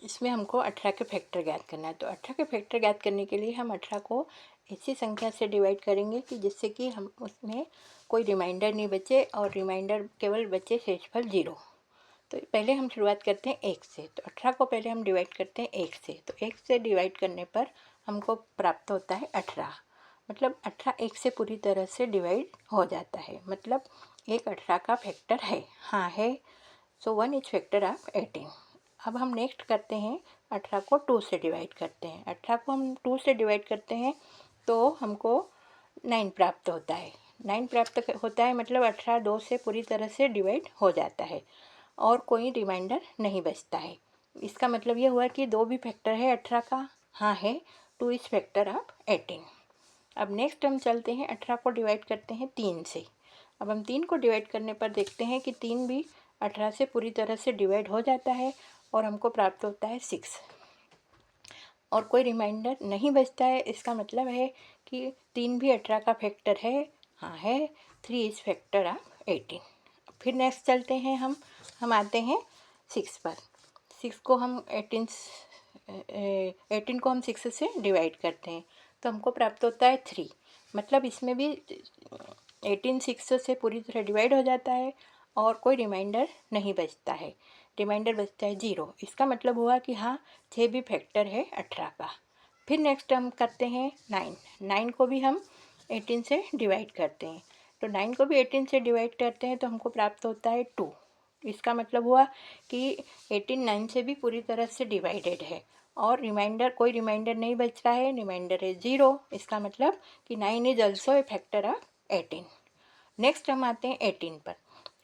इसमें हमको 18 के फैक्टर ज्ञात करना है। तो 18 के फैक्टर ज्ञात करने के लिए हम 18 को ऐसी संख्या से डिवाइड करेंगे कि जिससे कि हम उसमें कोई रिमाइंडर नहीं बचे और रिमाइंडर केवल बचे शेषफल 0। तो पहले हम शुरुआत करते हैं 1 से। तो 18 को पहले हम डिवाइड करते हैं 1 से। तो 1 से डिवाइड करने पर हमको प्राप्त होता है 18। मतलब 18 1 से पूरी तरह से डिवाइड हो जाता है। मतलब एक 18 का फैक्टर है। हाँ है। सो 1 इज फैक्टर ऑफ 18। अब हम नेक्स्ट करते हैं 18 को 2 से डिवाइड करते हैं। 18 को हम 2 से डिवाइड करते हैं तो हमको 9 प्राप्त होता है। 9 प्राप्त होता है मतलब 18 2 से पूरी तरह से डिवाइड हो जाता है और कोई रिमाइंडर नहीं बचता है। इसका मतलब ये हुआ कि 2 भी फैक्टर है 18 का। हाँ है। 2 इज फैक्टर ऑफ 18। अब नेक्स्ट हम चलते हैं 18 को डिवाइड करते हैं 3 से। अब हम 3 को डिवाइड करने पर देखते हैं कि 3 भी 18 से पूरी तरह से डिवाइड हो जाता है और हमको प्राप्त होता है 6 और कोई रिमाइंडर नहीं बचता है। इसका मतलब है कि 3 भी 18 का फैक्टर है। हाँ है। 3 इज फैक्टर ऑफ 18। फिर नेक्स्ट चलते हैं हम आते हैं 6 पर। 6 को हम 18 को हम 6 से डिवाइड करते हैं तो हमको प्राप्त होता है 3। मतलब इसमें भी 18 6 से पूरी तरह डिवाइड हो जाता है और कोई रिमाइंडर नहीं बचता है। रिमाइंडर बचता है 0। इसका मतलब हुआ कि हाँ 6 भी फैक्टर है 18 का। फिर नेक्स्ट हम करते हैं 9। 9 को भी हम 18 से डिवाइड करते हैं। तो 9 को भी 18 से डिवाइड करते हैं तो हमको प्राप्त होता है 2। इसका मतलब हुआ कि 18 9 से भी पूरी तरह से डिवाइडेड है और कोई रिमाइंडर नहीं बच रहा है। रिमाइंडर है 0। इसका मतलब कि 9 is also a factor of 18। Next हम आते हैं 18 पर।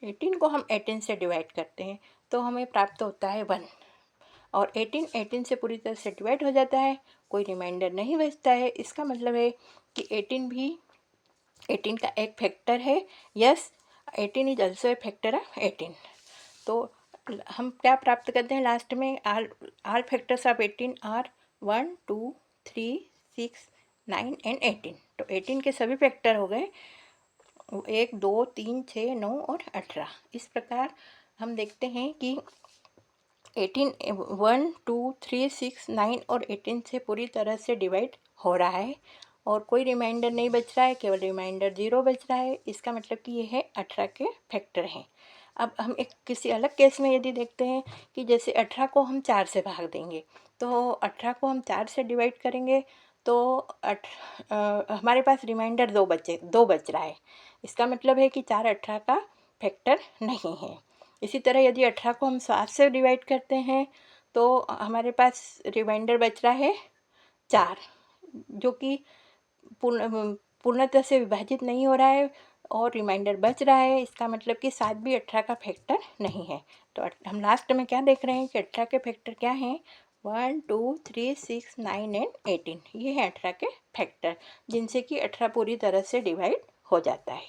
18 को हम 18 से डिवाइड करते हैं तो हमें प्राप्त होता है 1 और 18 से पूरी तरह से डिवाइड हो जाता है। कोई रिमाइंडर नहीं बचता है। इसका मतलब है कि 18 भी 18 का एक फैक्टर है। Yes 18 is also a factor of 18। तो हम क्या प्राप्त करते हैं लास्ट में? आल फैक्टर्स ऑफ 18 आर 1 2 3 6 9 एंड 18। तो 18 के सभी फैक्टर हो गए 1 2 3 6 9 और 18। इस प्रकार हम देखते हैं कि 18 1 2 3 6 9 और 18 से पूरी तरह से डिवाइड हो रहा है और कोई रिमाइंडर नहीं बच रहा है। केवल रिमाइंडर 0 बच रहा है। इसका मतलब कि ये है 18 के फैक्टर हैं। अब हम एक किसी अलग केस में यदि देखते हैं कि जैसे 18 को हम 4 से भाग देंगे तो 18 को हम 4 से डिवाइड करेंगे तो हमारे पास रिमाइंडर 2 बच रहा है। इसका मतलब है कि 4 18 का फैक्टर नहीं है। इसी तरह यदि 18 को हम 7 से डिवाइड करते हैं तो हमारे पास रिमाइंडर बच रहा है 4 जो कि पूर्णतः से विभाजित नहीं हो रहा है और रिमाइंडर बच रहा है। इसका मतलब कि 7 भी 18 का फैक्टर नहीं है। तो हम लास्ट में क्या देख रहे हैं कि 18 के फैक्टर क्या हैं? 1 2 3 6 9 एंड 18। ये है 18 के फैक्टर जिनसे कि 18 पूरी तरह से डिवाइड हो जाता है।